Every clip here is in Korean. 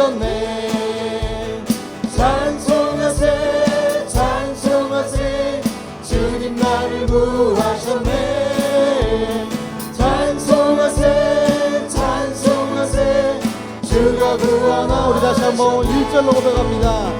얻었네. 찬송하세 찬송하세 주님 나를 구하셨네. 찬송하세 찬송하세 주가 구원하. 우리 다시 한번 1절로 고백합니다.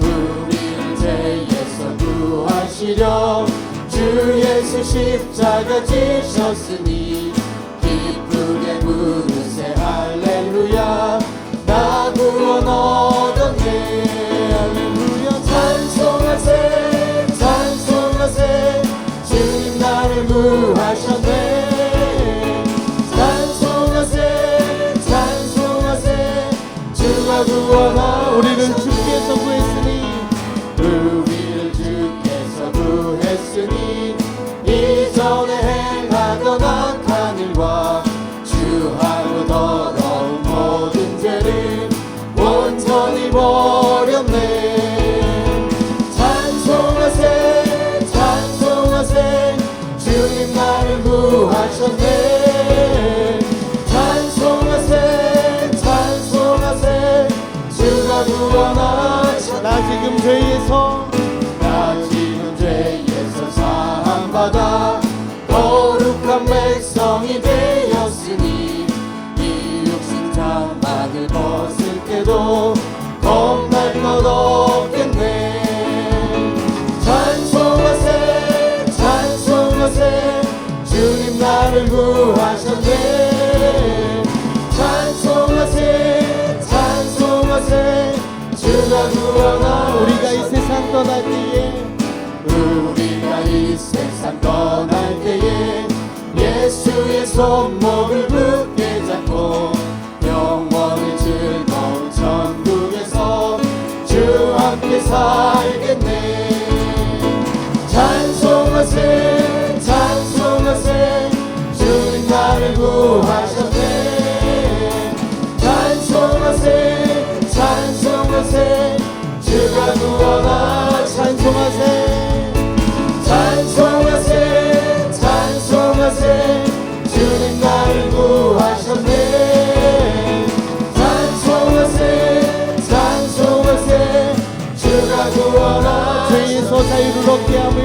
우리를 죄에서 구하시려 주 예수 십자가 지셨으니 기쁘게 부르세 할렐루야. 나 구원 얻었네. 할렐루야. 찬송하세 찬송하세 주님 나를 구하셨네. 찬송하세 찬송하세 주가 구원하. 우리를 주께서 구했으니 우리를 주께서 구했으니 이전에 행하던 악한 일과 주하고 더러운 모든 죄를 온전히 버렸네. 찬송하세 찬송하세 주님 나를 구하셨네. 찬송하세 찬송하세 주가 구원하셨네. 나 지금 죄에서 사함받아 거룩한 백성이 되었으니 이 육신 장막을 벗을 때도 겁날 것 없겠네. 찬송하세 찬송하세 주님 나를 구하셨네. 찬송하세 찬송하세 주가 구원하. 우리가 이 세상 떠날 때에 우리가 이 세상 떠날 때에 예수의 손목을 굳게 잡고 영원히 즐거운 천국에서 주 함께 살겠네. 찬송하세 찬송하세 주님 나를 구하셨네. 찬송하세 찬송하세 주가 구원하. 찬송하세 찬송하세 찬송하세 주님 나를 구하셨네. 찬송하세 찬송하세 주가 구원하. 죄에서 자유를 얻게 함은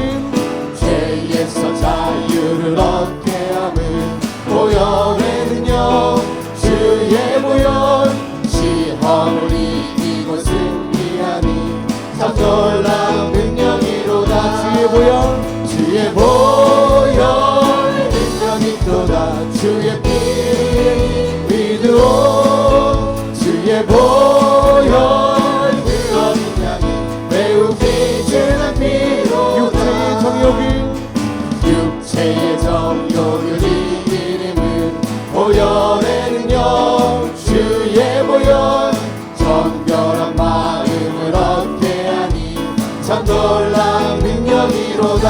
죄에서 자유를 얻게 함은 보혈의 능력 주의 보혈 시험을 이기고 승리하니 참 놀라운 능력이로다. 주의 보혈 주의 보혈 능력이 또다. 주의 피 믿으오. 주의 보혈 그 어린 양이 매우 귀중한 피로 육체의 정욕을 이기림은 보혈의 능력 주의 보혈 정결한 마음을 얻게 하니 참 놀라운 능력이로다.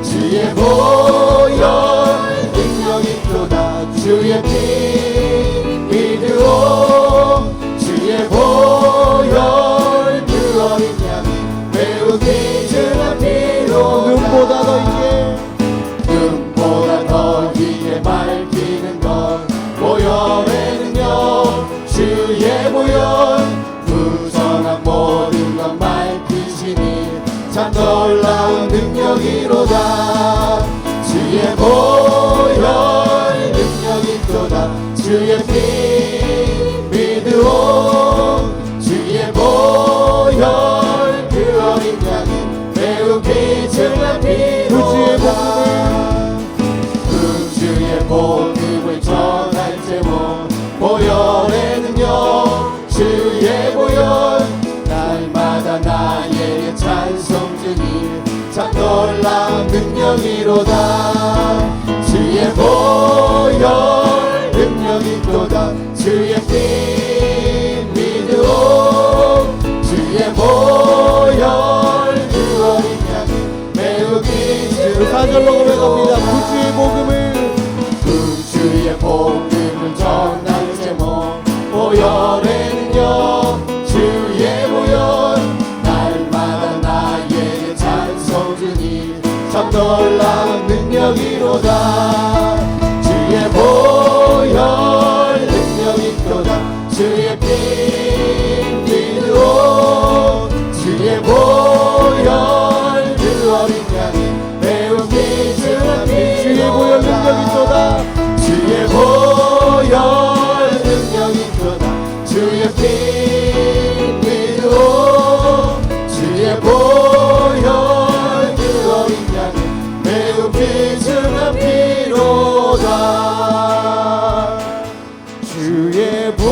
주의 보혈 능력이 또다. 주의 피 믿으오. 주의 보혈 그 어린 양이 매우 귀중한 피로 눈보다 더 이게 밝히는 것 보혈의 능력 주의 보혈 부정한 모든 것 밝히시니 참 놀라운 능력이로다. 주의 보혈 능력이 또다. 주의 피 믿으오. 주의 보혈 그 어린 양이 매우 귀중한 피로다. 주의 복음을 전할 제목 보혈의 능력 주의 보혈 날마다 나에게 찬송 중이 참 놀라운 능력이로다. 주의 보혈 능력이 또다. 주의 피 믿으오. 주의 보혈 그 어린 양이 매우 귀중한. 4절로 고백합니다. 구주의 복음을 전할 제목 보혈의 능력 주의 보혈 날마다 나에게 찬송 주니 참 놀라운 능력이로다. 주의 보혈 능력이 또다. 주의 피 믿으오 주의 보혈 그 어린 양이 매우 귀중한 피 주의 보혈 능력이 있도다 주의 보혈 능력이 있도다 주의 피 믿으오 주의 보혈 그 어린 양이 매우 귀중한 피로다 주의 보혈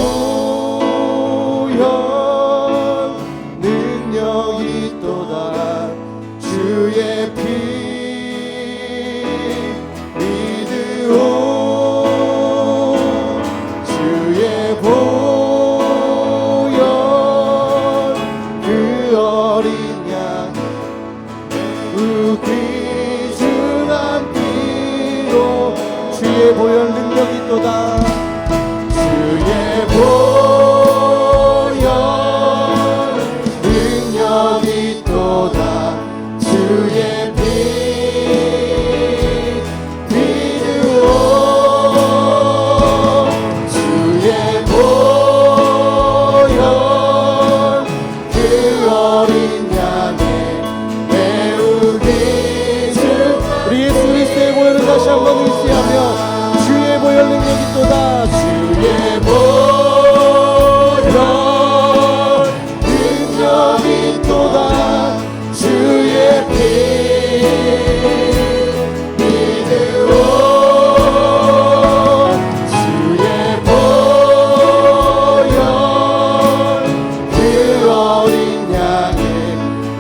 능력이 있도다 주의 피 믿으오 주의 보혈 그 어린 양 매우 귀중한 피로 주의 보혈 능력이 있도다 주의 보혈 능력이 있도다 주의 피 믿으오 주의 보혈 그 어린 양의 매우 귀중 우리 예수 그리스도의 보혈을 다시 한번 의지하며 주의 보혈 능력이 있도다 주의 보혈 능력이 있도다 주의 피 믿으오 주의 보혈 그 어린 양의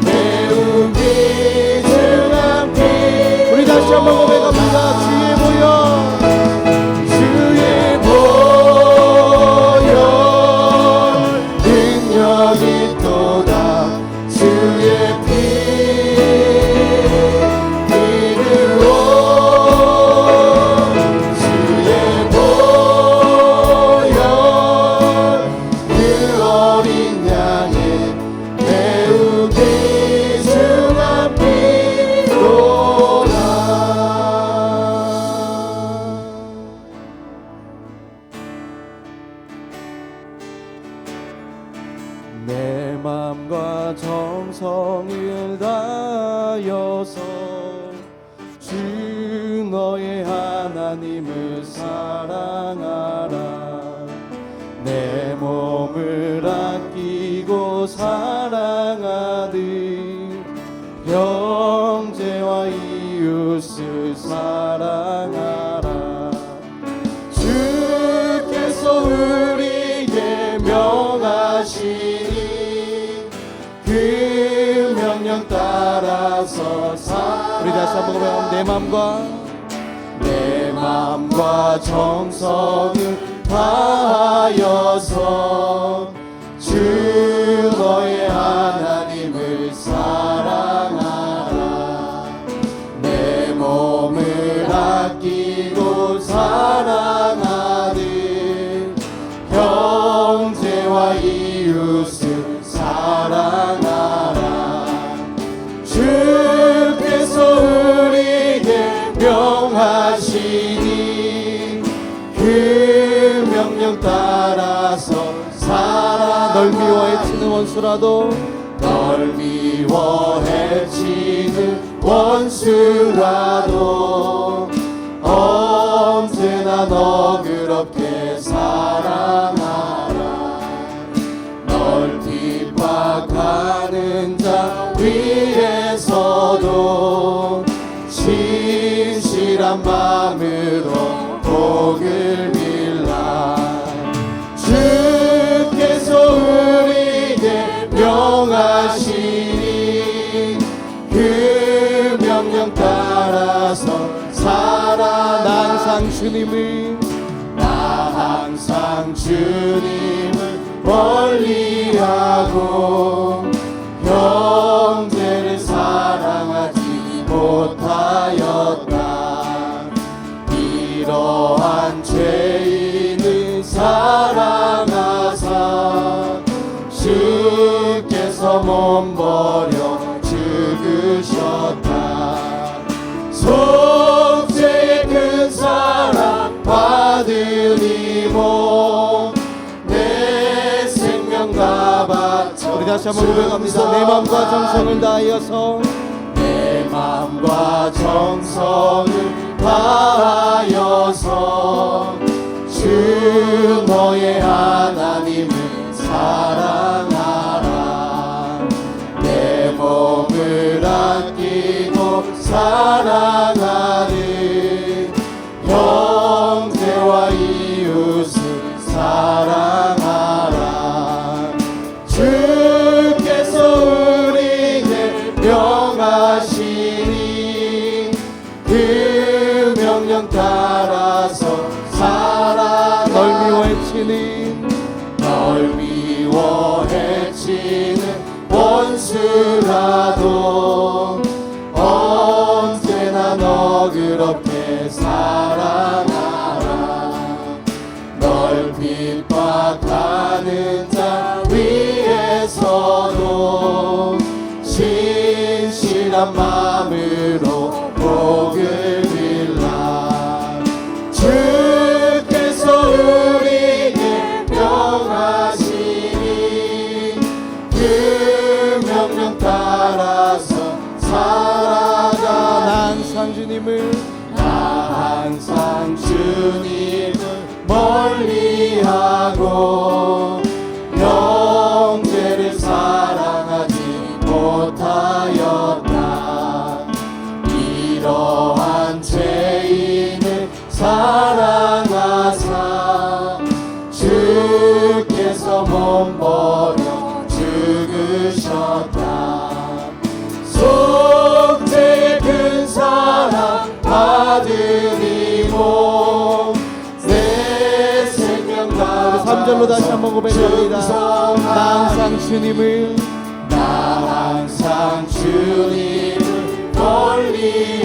매우 귀중한 피 우리 다시 한번 고백합니다 주의 보혈 주의 보혈 능력이 있도다 주의 피 믿으오 주의 보혈 그 어린 양의 매우 귀중한 피로다 내 맘과 정성을 다하여서 주 너의 하나님을 사랑하라 내 몸을 아끼고 사랑하듯 형제와 이웃을 사랑하라 주께서 우리에게 명하시니 그 명령 따라서 우리 다시 한번 고백합니다. 내 맘과 정성을 다하여서 주 너의 하나님을 사랑하라 내 몸을 아끼고 사랑하듯 형제와 이웃을 사랑하라 주께서 우리에게 명하시니 그 명령 따라서 살아 널 미워 해치는 원수라도 널 미워 해치는 원수라도 언제나 너그럽게 사랑하라 널 핍박하는 자 위에서도 진실한 마음으로 복을 빌라 주께서 우리에게 명하시니 그 명령 따라서 살아 나 항상 주님을 멀리하고 형제를 사랑하지 못하였다 이러한 죄인을 사랑하사 주께서 몸버려 죽으셨다 속죄의 큰 사랑 받으니 내 바쳐 우리 다시 한번 고백합니다. 내 마음과 정성을 다하여서 내 마음과 정성을 다하여서 주 너의 하나님을 사랑하라. 내 몸을 아끼고 사랑하는 형제와 이웃을 사랑하라. 주께서 우리에게 명하시니 그 명령 따라서 살아가. 널 미워 해치는 널 미워 해치는 원수라도 언제나 너그럽게 사랑하라. 널 핍박하는 자 위에서도 신실한 마음으로 복을 빌라. 주께서 우리에게 명하시니 그 명령 따라서 살아가. 나 항상 주님을 항상 주님을 멀리하고 형제를 사랑하지 못하였다. 이러한 죄인을 사랑하사 주께서 몸버려 죽으셨다. 속죄의 큰 사랑 받으리고 내 생명 다 3절로 다시 한번 고백합니다. 나 항상 주님을 나 항상 주님을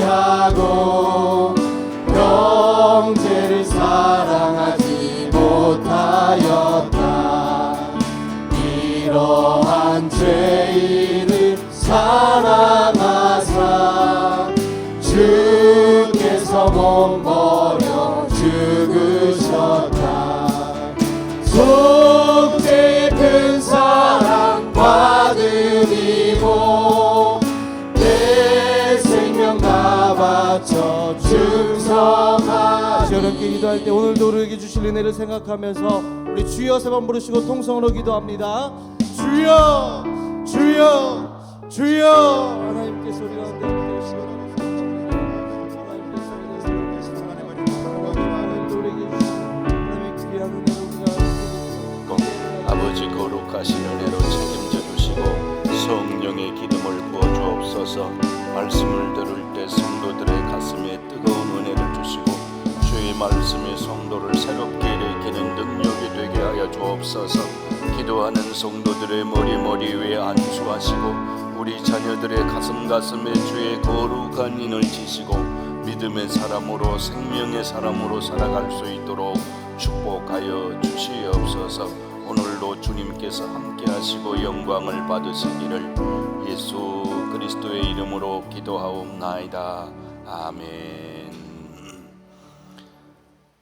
멀리하고 형제를 사랑하지 못하였다. 이러한 죄인을 사랑하사 주께서 몸버려 죽으셨다. 속죄의 큰 사랑 받으리고 내 생명 다 바쳐 충성하리. 다시 어렵게 기도할 때 오늘도 우리에게 주실 은혜를 생각하면서 우리 주여 세 번 부르시고 통성으로 기도합니다. 주여 주여 주여. 하나님께서 우리 가운데 함께 하시고 하나님께서 우리에게 주신 하나님의 귀한 은혜를 우리가 아버지 거룩하신 은혜로 책임져 주시고 성령의 기름을 부어 주옵소서. 말씀을 들을 때 성도들의 가슴에 뜨거운 은혜를 주시고 주의 말씀이 성도를 새롭게 일으키는 능력이 되게 하여 주옵소서. 기도하는 성도들의 머리 위에 안수하시고 우리 자녀들의 가슴에 주의 거룩한 인을 지시고 믿음의 사람으로 생명의 사람으로 살아갈 수 있도록 축복하여 주시옵소서. 오늘도 주님께서 함께 하시고 영광을 받으시기를 예수 그리스도의 이름으로 기도하옵나이다. 아멘.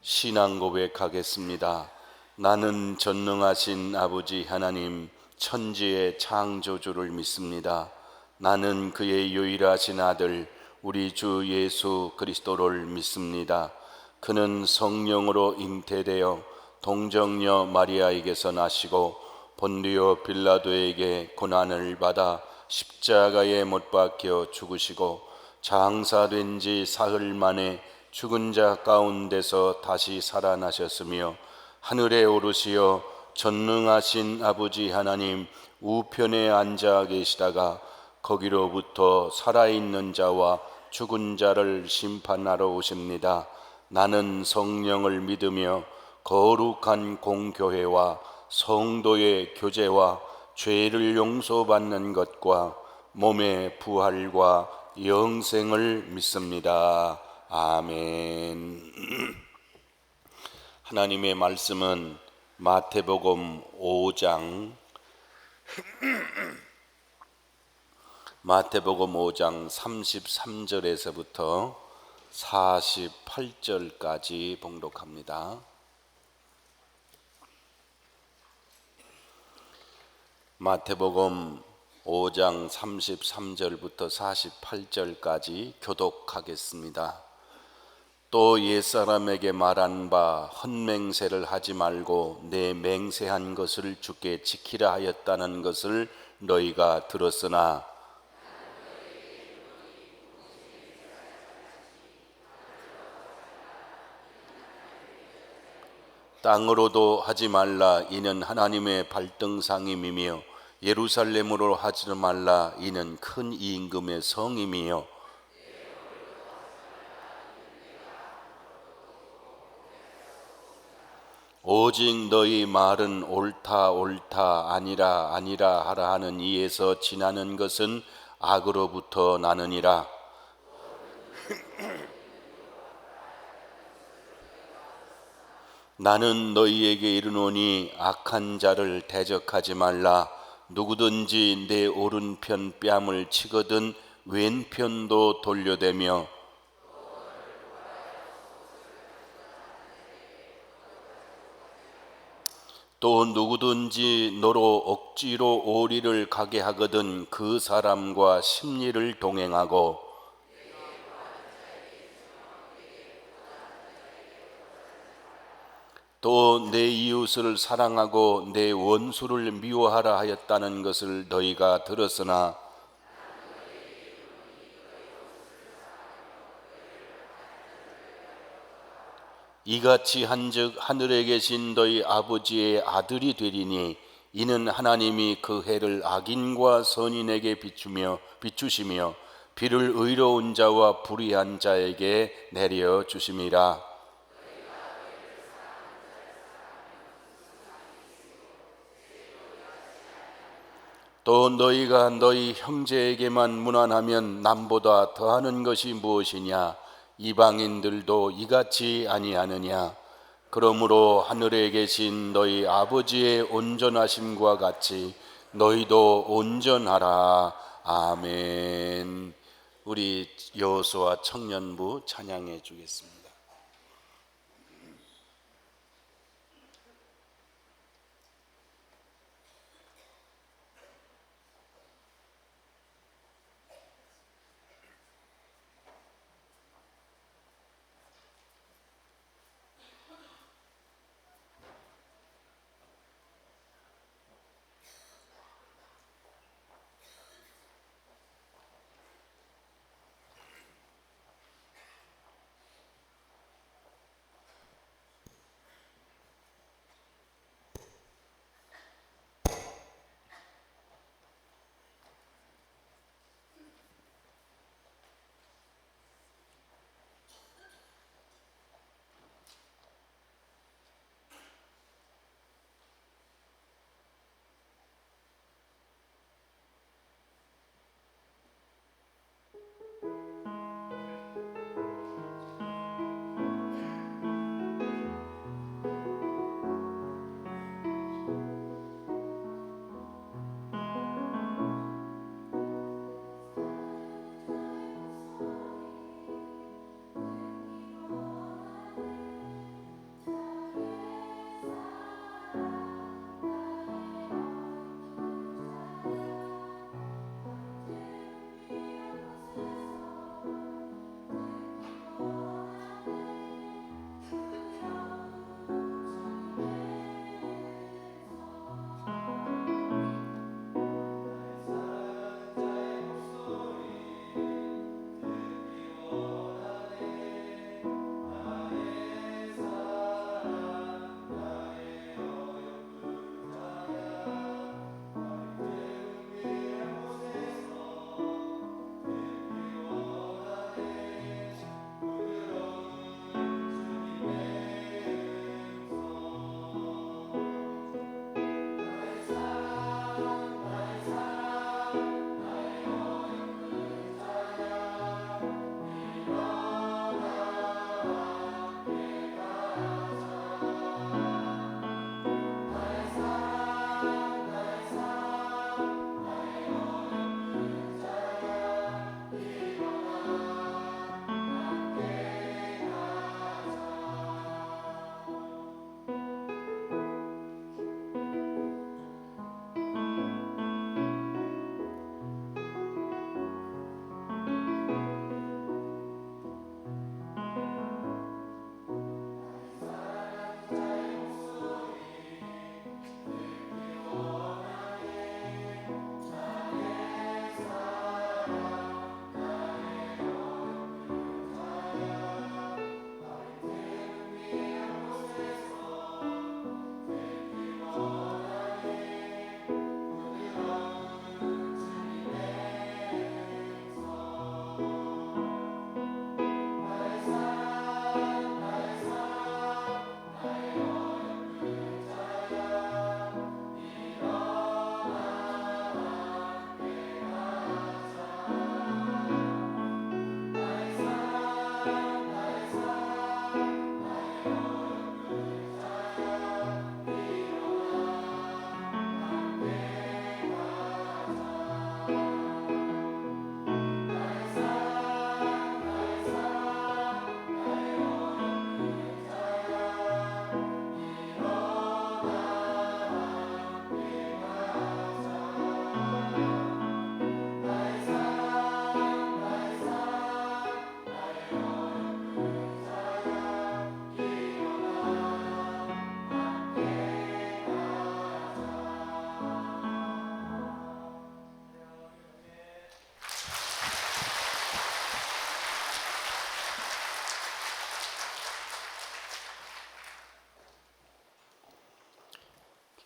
신앙 고백하겠습니다. 나는 전능하신 아버지 하나님 천지의 창조주를 믿습니다. 나는 그의 유일하신 아들 우리 주 예수 그리스도를 믿습니다. 그는 성령으로 잉태되어 동정녀 마리아에게서 나시고 본디오 빌라도에게 고난을 받아 십자가에 못 박혀 죽으시고 장사된 지 사흘 만에 죽은 자 가운데서 다시 살아나셨으며 하늘에 오르시어 전능하신 아버지 하나님 우편에 앉아 계시다가 거기로부터 살아있는 자와 죽은 자를 심판하러 오십니다. 나는 성령을 믿으며 거룩한 공교회와 성도의 교제와 죄를 용서받는 것과 몸의 부활과 영생을 믿습니다. 아멘. 하나님의 말씀은 마태복음 5장 33절에서부터 48절까지 봉독합니다. 마태복음 5장 33절부터 48절까지 교독하겠습니다. 또 옛사람에게 말한 바 헛맹세를 하지 말고 내 맹세한 것을 주께 지키라 하였다는 것을 너희가 들었으나 땅으로도 하지 말라 이는 하나님의 발등상임이며 예루살렘으로 하지 말라 이는 큰 임금의 성임이요 오직 너희 말은 옳다 옳다 아니라 아니라 하라 하는 이에서 지나는 것은 악으로부터 나느니라. 나는 너희에게 이르노니 악한 자를 대적하지 말라. 누구든지 내 오른편 뺨을 치거든 왼편도 돌려대며 또 누구든지 너로 억지로 오리를 가게 하거든 그 사람과 심리를 동행하고 또 내 이웃을 사랑하고 내 원수를 미워하라 하였다는 것을 너희가 들었으나 이같이 한즉 하늘에 계신 너희 아버지의 아들이 되리니 이는 하나님이 그 해를 악인과 선인에게 비추시며 비를 의로운 자와 불의한 자에게 내려 주심이라. 또 너희가 너희 형제에게만 무난하면 남보다 더하는 것이 무엇이냐? 이방인들도 이같이 아니하느냐? 그러므로 하늘에 계신 너희 아버지의 온전하심과 같이 너희도 온전하라. 아멘. 우리 여호수아 청년부 찬양해 주겠습니다.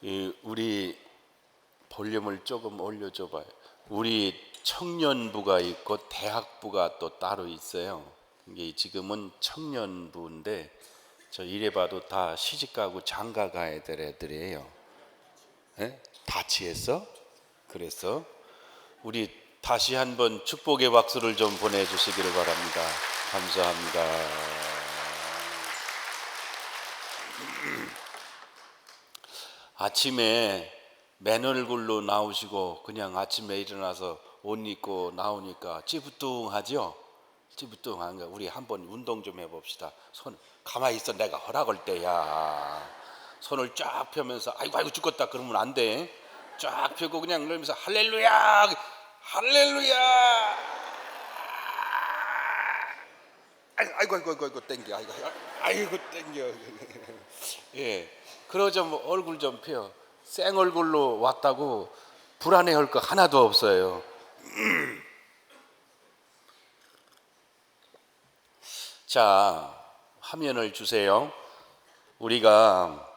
우리 볼륨을 조금 올려줘 봐요. 우리 청년부가 있고 대학부가 또 따로 있어요. 이게 지금은 청년부인데 저 이래봐도 다 시집가고 장가 가야 될 애들이에요. 예? 다 취했어? 그래서 우리 다시 한번 축복의 박수를 좀 보내주시기를 바랍니다. 감사합니다. 아침에 맨 얼굴로 나오시고 그냥 아침에 일어나서 옷 입고 나오니까 찌부뚱하죠? 찌부뚱한 거. 우리 한번 운동 좀 해봅시다. 손 가만히 있어. 내가 허락할 때야. 손을 쫙 펴면서 아이고 죽겠다 그러면 안 돼. 쫙 펴고 그냥 그러면서 할렐루야 할렐루야. 아이고 땡겨. 아이고 땡겨. 예. 그러자 뭐 얼굴 좀 펴. 생 얼굴로 왔다고 불안해할 거 하나도 없어요. 자, 화면을 주세요. 우리가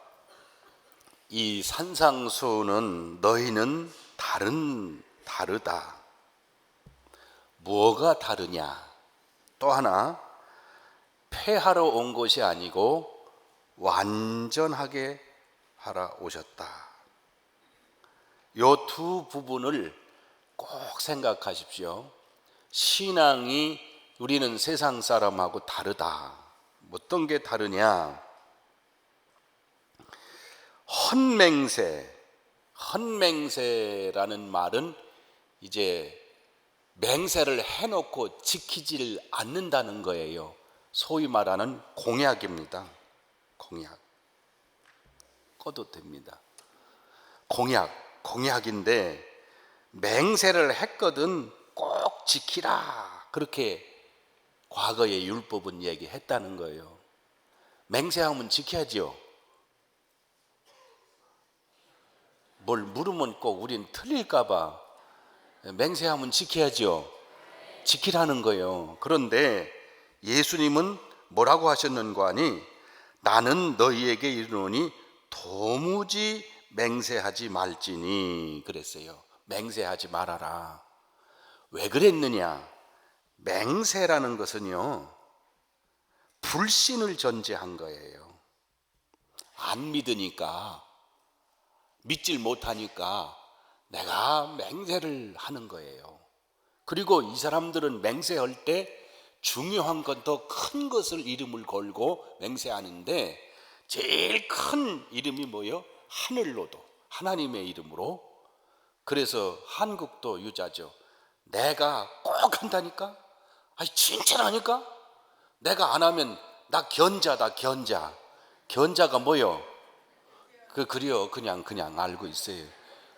이 산상수는 너희는 다르다. 뭐가 다르냐? 또 하나, 폐하러 온 것이 아니고 완전하게 하러 오셨다. 요 두 부분을 꼭 생각하십시오. 신앙이 우리는 세상 사람하고 다르다. 어떤 게 다르냐? 헌맹세라는 말은 이제 맹세를 해놓고 지키질 않는다는 거예요. 소위 말하는 공약입니다. 공약. 꺼도 됩니다. 공약인데 맹세를 했거든 꼭 지키라. 그렇게 과거의 율법은 얘기했다는 거예요. 맹세하면 지켜야죠. 뭘 물으면 꼭 우린 틀릴까 봐 맹세하면 지켜야죠. 지키라는 거예요. 그런데 예수님은 뭐라고 하셨는가 하니 나는 너희에게 이르노니 도무지 맹세하지 말지니 그랬어요. 맹세하지 말아라. 왜 그랬느냐? 맹세라는 것은요 불신을 전제한 거예요. 안 믿으니까, 믿질 못하니까 내가 맹세를 하는 거예요. 그리고 이 사람들은 맹세할 때 중요한 건 더 큰 것을 이름을 걸고 맹세하는데 제일 큰 이름이 뭐예요? 하늘로도, 하나님의 이름으로. 그래서 한국도 유자죠. 내가 꼭 한다니까? 아니 진짜라니까? 내가 안 하면 나 견자다. 견자가 뭐요? 그래요. 그냥 알고 있어요.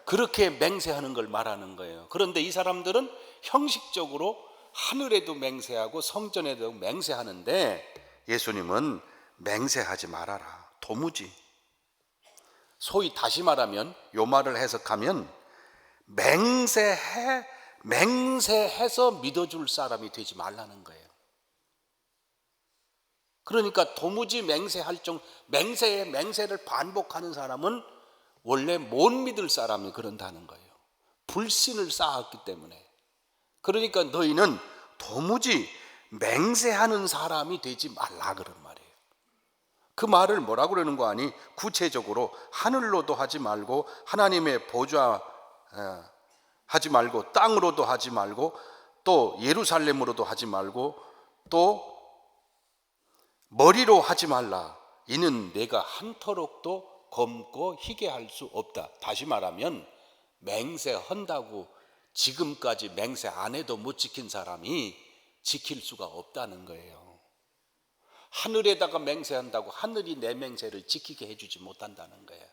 그렇게 맹세하는 걸 말하는 거예요. 그런데 이 사람들은 형식적으로 하늘에도 맹세하고 성전에도 맹세하는데 예수님은 맹세하지 말아라. 도무지. 소위 다시 말하면 요 말을 해석하면 맹세해서 믿어줄 사람이 되지 말라는 거예요. 그러니까 도무지 맹세를 반복하는 사람은 원래 못 믿을 사람이 그런다는 거예요. 불신을 쌓았기 때문에. 그러니까 너희는 도무지 맹세하는 사람이 되지 말라 그런 말이에요. 그 말을 뭐라고 그러는 거 아니? 구체적으로 하늘로도 하지 말고 하나님의 보좌 하지 말고 땅으로도 하지 말고 또 예루살렘으로도 하지 말고 또 머리로 하지 말라. 이는 내가 한터록도 검고 희게 할 수 없다. 다시 말하면 맹세한다고 지금까지 맹세 안 해도 못 지킨 사람이 지킬 수가 없다는 거예요. 하늘에다가 맹세한다고 하늘이 내 맹세를 지키게 해주지 못한다는 거예요.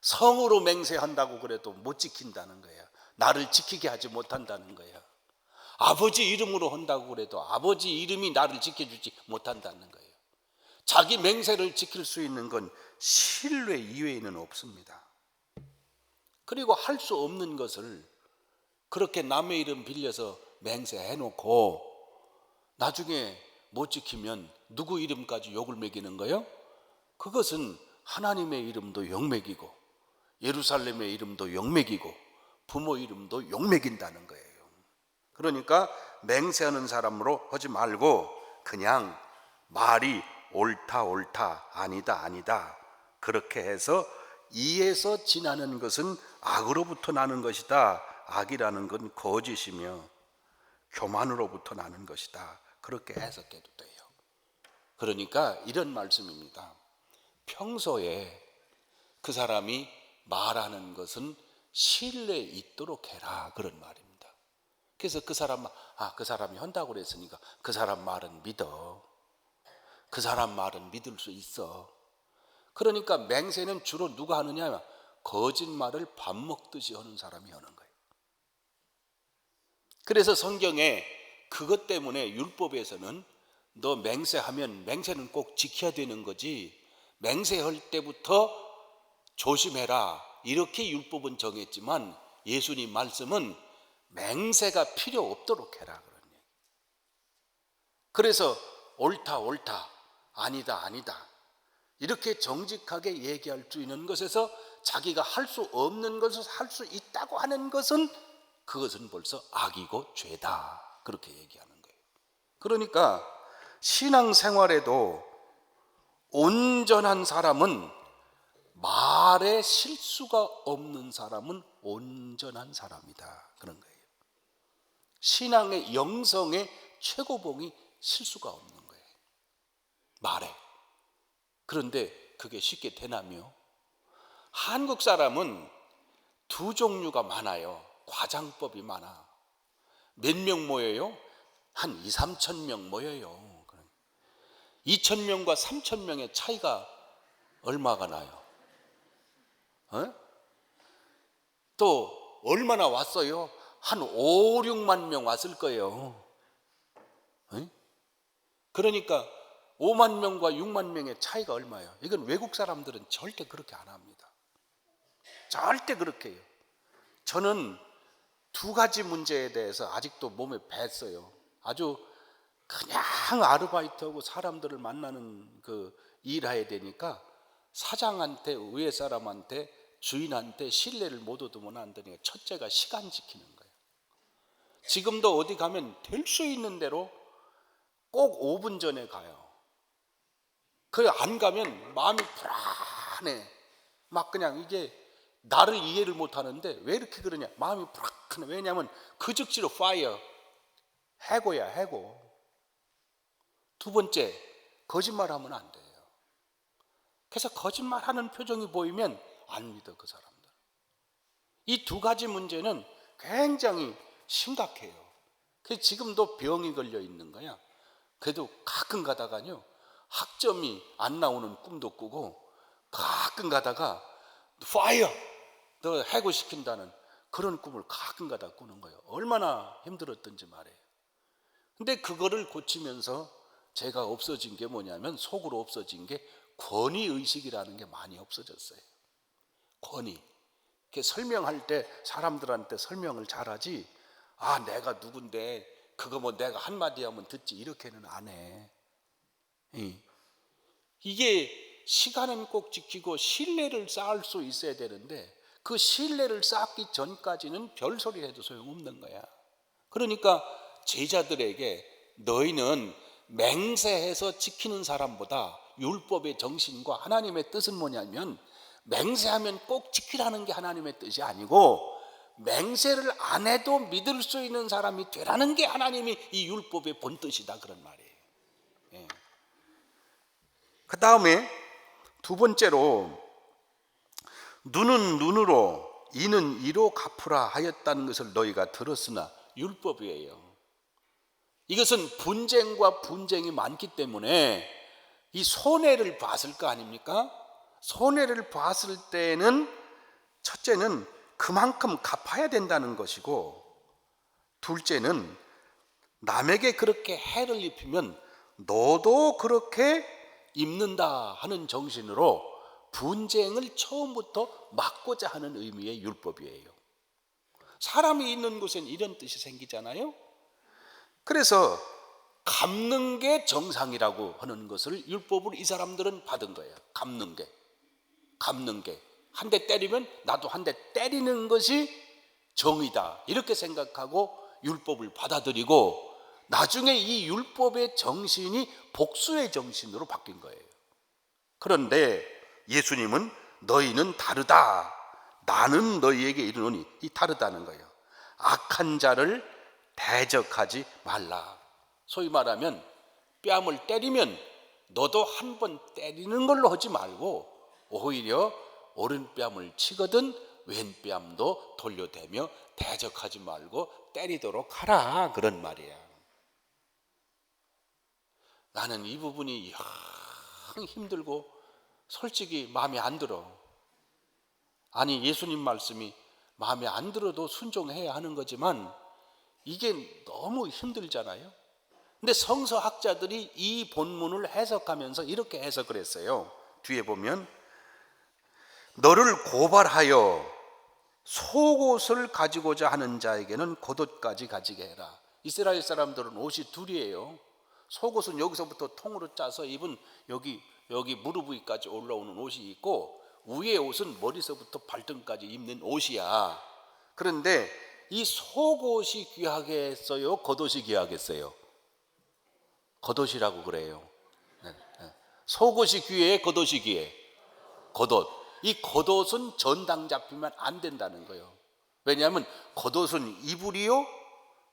성으로 맹세한다고 그래도 못 지킨다는 거예요. 나를 지키게 하지 못한다는 거예요. 아버지 이름으로 한다고 그래도 아버지 이름이 나를 지켜주지 못한다는 거예요. 자기 맹세를 지킬 수 있는 건 신뢰 이외에는 없습니다. 그리고 할 수 없는 것을 그렇게 남의 이름 빌려서 맹세해놓고 나중에 못 지키면 누구 이름까지 욕을 매기는 거예요? 그것은 하나님의 이름도 욕먹이고 예루살렘의 이름도 욕먹이고 부모 이름도 욕먹인다는 거예요. 그러니까 맹세하는 사람으로 하지 말고 그냥 말이 옳다 옳다 아니다 아니다 그렇게 해서 이에서 지나는 것은 악으로부터 나는 것이다. 악이라는 건 거짓이며 교만으로부터 나는 것이다. 그렇게 해석해도 돼요. 그러니까 이런 말씀입니다. 평소에 그 사람이 말하는 것은 신뢰 있도록 해라 그런 말입니다. 그래서 그 사람이 한다고 그랬으니까 그 사람 말은 믿어. 그 사람 말은 믿을 수 있어. 그러니까 맹세는 주로 누가 하느냐? 거짓말을 밥 먹듯이 하는 사람이 하는 거예요. 그래서 성경에 그것 때문에 율법에서는 너 맹세하면 맹세는 꼭 지켜야 되는 거지, 맹세할 때부터 조심해라 이렇게 율법은 정했지만 예수님 말씀은 맹세가 필요 없도록 해라 그런 얘기. 그래서 옳다 옳다 아니다 아니다 이렇게 정직하게 얘기할 수 있는 것에서 자기가 할 수 없는 것을 할 수 있다고 하는 것은 그것은 벌써 악이고 죄다 그렇게 얘기하는 거예요. 그러니까 신앙생활에도 온전한 사람은 말에 실수가 없는 사람은 온전한 사람이다 그런 거예요. 신앙의 영성의 최고봉이 실수가 없는 거예요. 말에. 그런데 그게 쉽게 되나며? 한국 사람은 두 종류가 많아요. 과장법이 많아. 몇 명 모여요? 한 2, 3천 명 모여요. 2천 명과 3천 명의 차이가 얼마가 나요? 또 얼마나 왔어요? 한 5, 6만 명 왔을 거예요. 그러니까 5만 명과 6만 명의 차이가 얼마예요? 이건 외국 사람들은 절대 그렇게 안 합니다. 절대 그렇게 해요. 저는 두 가지 문제에 대해서 아직도 몸에 뱄어요. 아주 그냥 아르바이트하고 사람들을 만나는 그 일해야 되니까 사장한테, 위에 사람한테, 주인한테 신뢰를 못 얻으면 안 되니까 첫째가 시간 지키는 거예요. 지금도 어디 가면 될 수 있는 대로 꼭 5분 전에 가요. 그래 안 가면 마음이 불안해. 막 그냥 이게 나를 이해를 못 하는데 왜 이렇게 그러냐? 마음이 불안해. 왜냐하면 그 즉시로 파이어. 해고야 해고. 두 번째, 거짓말하면 안 돼요. 그래서 거짓말하는 표정이 보이면 안 믿어 그 사람들. 이 두 가지 문제는 굉장히 심각해요. 그래서 지금도 병이 걸려 있는 거야. 그래도 가끔 가다가요 학점이 안 나오는 꿈도 꾸고 가끔 가다가 파이어! 너 해고시킨다는 그런 꿈을 가끔 가다 꾸는 거예요. 얼마나 힘들었던지 말이에요. 근데 그거를 고치면서 제가 없어진 게 뭐냐면 속으로 없어진 게 권위의식이라는 게 많이 없어졌어요. 권위. 이렇게 설명할 때 사람들한테 설명을 잘하지 내가 누군데 그거 뭐 내가 한마디 하면 듣지 이렇게는 안 해. 이게 시간은 꼭 지키고 신뢰를 쌓을 수 있어야 되는데 그 신뢰를 쌓기 전까지는 별소리 해도 소용없는 거야. 그러니까 제자들에게 너희는 맹세해서 지키는 사람보다 율법의 정신과 하나님의 뜻은 뭐냐면 맹세하면 꼭 지키라는 게 하나님의 뜻이 아니고 맹세를 안 해도 믿을 수 있는 사람이 되라는 게 하나님이 이 율법의 본뜻이다 그런 말이에요. 그 다음에 두 번째로 눈은 눈으로 이는 이로 갚으라 하였다는 것을 너희가 들었으나 율법이에요. 이것은 분쟁과 분쟁이 많기 때문에 이 손해를 봤을 거 아닙니까? 손해를 봤을 때는 첫째는 그만큼 갚아야 된다는 것이고 둘째는 남에게 그렇게 해를 입히면 너도 그렇게 입는다 하는 정신으로 분쟁을 처음부터 막고자 하는 의미의 율법이에요. 사람이 있는 곳엔 이런 뜻이 생기잖아요. 그래서 갚는 게 정상이라고 하는 것을 율법으로 이 사람들은 받은 거예요. 갚는 게. 갚는 게, 한 대 때리면 나도 한 대 때리는 것이 정의다 이렇게 생각하고 율법을 받아들이고, 나중에 이 율법의 정신이 복수의 정신으로 바뀐 거예요. 그런데 예수님은 너희는 다르다, 나는 너희에게 이르노니, 이 다르다는 거예요. 악한 자를 대적하지 말라. 소위 말하면 뺨을 때리면 너도 한 번 때리는 걸로 하지 말고 오히려 오른뺨을 치거든 왼뺨도 돌려대며 대적하지 말고 때리도록 하라, 그런 말이야. 나는 이 부분이 영 힘들고 솔직히 마음에 안 들어. 아니, 예수님 말씀이 마음에 안 들어도 순종해야 하는 거지만 이게 너무 힘들잖아요. 근데 성서학자들이 이 본문을 해석하면서 이렇게 해석을 했어요. 뒤에 보면 너를 고발하여 속옷을 가지고자 하는 자에게는 겉옷까지 가지게 해라. 이스라엘 사람들은 옷이 둘이에요. 속옷은 여기서부터 통으로 짜서 입은 여기 무릎 위까지 올라오는 옷이 있고, 위에 옷은 머리서부터 발등까지 입는 옷이야. 그런데 이 속옷이 귀하겠어요, 겉옷이 귀하겠어요? 겉옷이라고 그래요. 속옷이 귀해, 겉옷이 귀해? 겉옷. 이 겉옷은 전당 잡히면 안 된다는 거예요. 왜냐하면 겉옷은 이불이요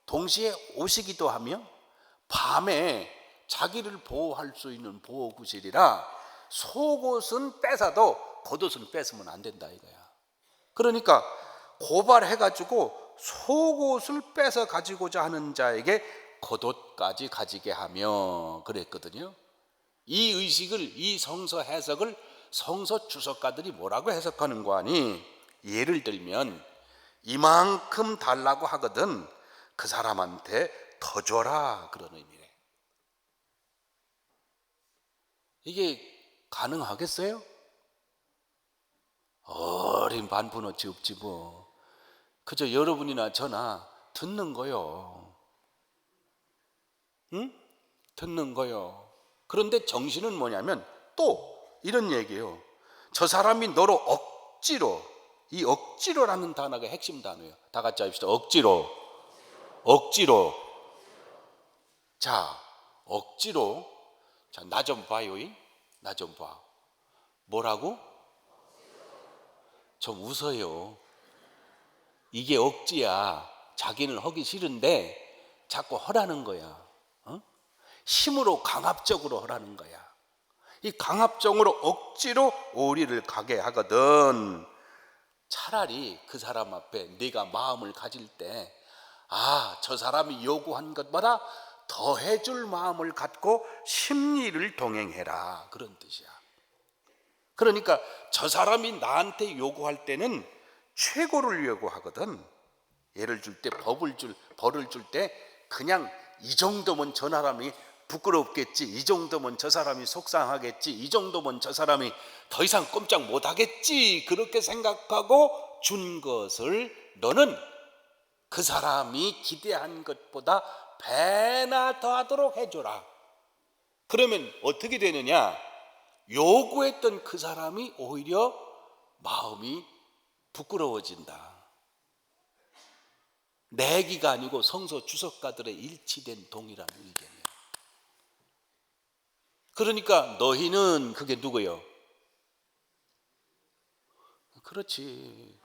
동시에 옷이기도 하며 밤에 자기를 보호할 수 있는 보호구실이라, 속옷은 뺏어도 겉옷은 뺏으면 안 된다 이거야. 그러니까 고발해가지고 속옷을 뺏어 가지고자 하는 자에게 겉옷까지 가지게 하며 그랬거든요. 이 의식을, 이 성서 해석을 성서 주석가들이 뭐라고 해석하는 거 아니? 예를 들면 이만큼 달라고 하거든 그 사람한테 더 줘라, 그런 의미래. 이게 가능하겠어요? 어린 반푼어치 없지 뭐. 그저 여러분이나 저나 듣는 거요. 응? 듣는 거요. 그런데 정신은 뭐냐면 또 이런 얘기예요. 저 사람이 너로 억지로, 이 억지로라는 단어가 핵심 단어예요. 다 같이 합시다. 억지로. 억지로. 자, 억지로. 자, 나 좀 봐요. 나 좀 봐. 뭐라고? 좀 웃어요. 이게 억지야. 자기는 하기 싫은데 자꾸 하라는 거야. 힘으로 강압적으로 하라는 거야. 이 강압적으로 억지로 오리를 가게 하거든. 차라리 그 사람 앞에 네가 마음을 가질 때, 아, 저 사람이 요구한 것보다 더 해줄 마음을 갖고 심리를 동행해라, 그런 뜻이야. 그러니까 저 사람이 나한테 요구할 때는 최고를 요구하거든. 예를 줄 때, 벌을 줄 때 그냥 이 정도면 저 사람이 부끄럽겠지, 이 정도면 저 사람이 속상하겠지, 이 정도면 저 사람이 더 이상 꼼짝 못하겠지, 그렇게 생각하고 준 것을 너는 그 사람이 기대한 것보다 배나 더하도록 해줘라. 그러면 어떻게 되느냐? 요구했던 그 사람이 오히려 마음이 부끄러워진다. 내기가 아니고 성서 주석가들의 일치된 동일한 의견이에요. 그러니까 너희는, 그게 누구요? 그렇지,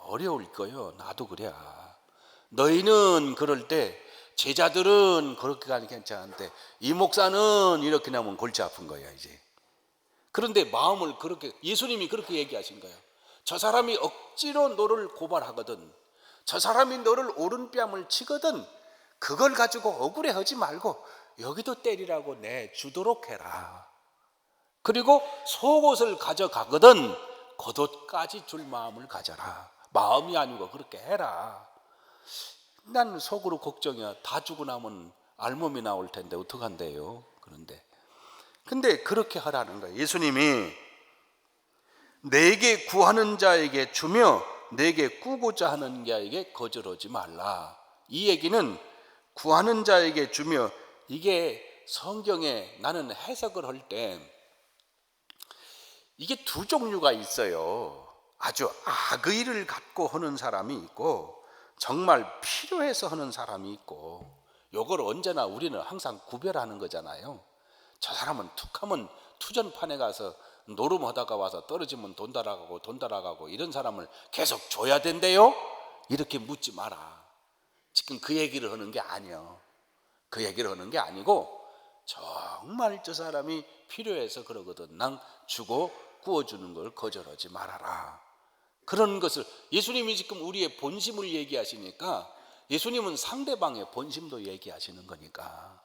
어려울 거요. 나도 그래. 너희는 그럴 때, 제자들은 그렇게 가니 괜찮은데 이 목사는 이렇게 나면 골치 아픈 거야 이제. 그런데 마음을 그렇게, 예수님이 그렇게 얘기하신 거예요. 저 사람이 억지로 너를 고발하거든, 저 사람이 너를 오른뺨을 치거든, 그걸 가지고 억울해하지 말고 여기도 때리라고 내주도록 해라. 그리고 속옷을 가져가거든 겉옷까지 줄 마음을 가져라. 마음이 아니고 그렇게 해라. 난 속으로 걱정이야. 다 주고 나면 알몸이 나올 텐데 어떡한대요. 근데 그렇게 하라는 거예요. 예수님이 내게 구하는 자에게 주며 내게 꾸고자 하는 자에게 거절하지 말라. 이 얘기는 구하는 자에게 주며, 이게 성경에 나는 해석을 할 때 이게 두 종류가 있어요. 아주 악의를 갖고 하는 사람이 있고 정말 필요해서 하는 사람이 있고, 요걸 언제나 우리는 항상 구별하는 거잖아요. 저 사람은 툭하면 투전판에 가서 노름하다가 와서 떨어지면 돈 달아가고 이런 사람을 계속 줘야 된대요? 이렇게 묻지 마라. 지금 그 얘기를 하는 게 아니에요. 그 얘기를 하는 게 아니고 정말 저 사람이 필요해서 그러거든. 난 주고 구워주는 걸 거절하지 말아라. 그런 것을 예수님이 지금 우리의 본심을 얘기하시니까 예수님은 상대방의 본심도 얘기하시는 거니까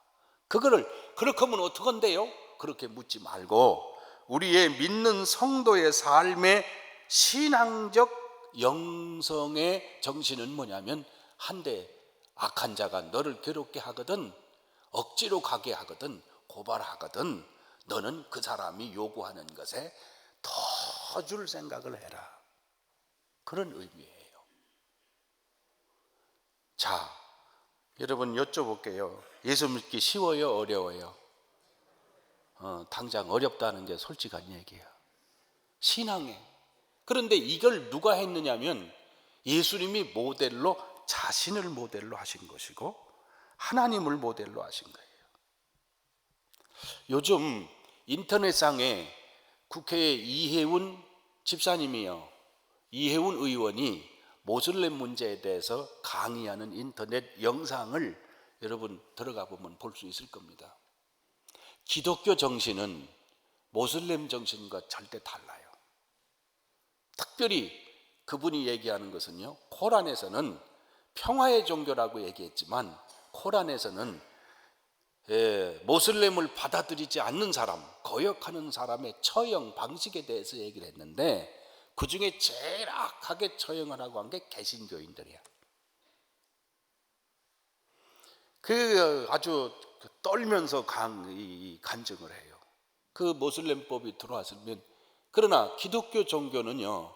그거를 그렇게 하면 어떡한데요? 그렇게 묻지 말고 우리의 믿는 성도의 삶의 신앙적 영성의 정신은 뭐냐면, 한데 악한 자가 너를 괴롭게 하거든, 억지로 가게 하거든, 고발하거든, 너는 그 사람이 요구하는 것에 더 줄 생각을 해라. 그런 의미예요. 자, 여러분 여쭤볼게요. 예수 믿기 쉬워요, 어려워요? 당장 어렵다는 게 솔직한 얘기야. 신앙에. 그런데 이걸 누가 했느냐면 예수님이 모델로, 자신을 모델로 하신 것이고 하나님을 모델로 하신 거예요. 요즘 인터넷상에 국회에 이혜훈 집사님이요, 이혜훈 의원이 모슬렘 문제에 대해서 강의하는 인터넷 영상을 여러분 들어가 보면 볼 수 있을 겁니다. 기독교 정신은 모슬렘 정신과 절대 달라요. 특별히 그분이 얘기하는 것은요, 코란에서는 평화의 종교라고 얘기했지만 코란에서는 모슬렘을 받아들이지 않는 사람, 거역하는 사람의 처형 방식에 대해서 얘기를 했는데 그 중에 제일 악하게 처형하라고 한 게 개신교인들이야. 그 아주 떨면서 간증을 해요. 그 모슬렘법이 들어왔으면. 그러나 기독교 종교는요,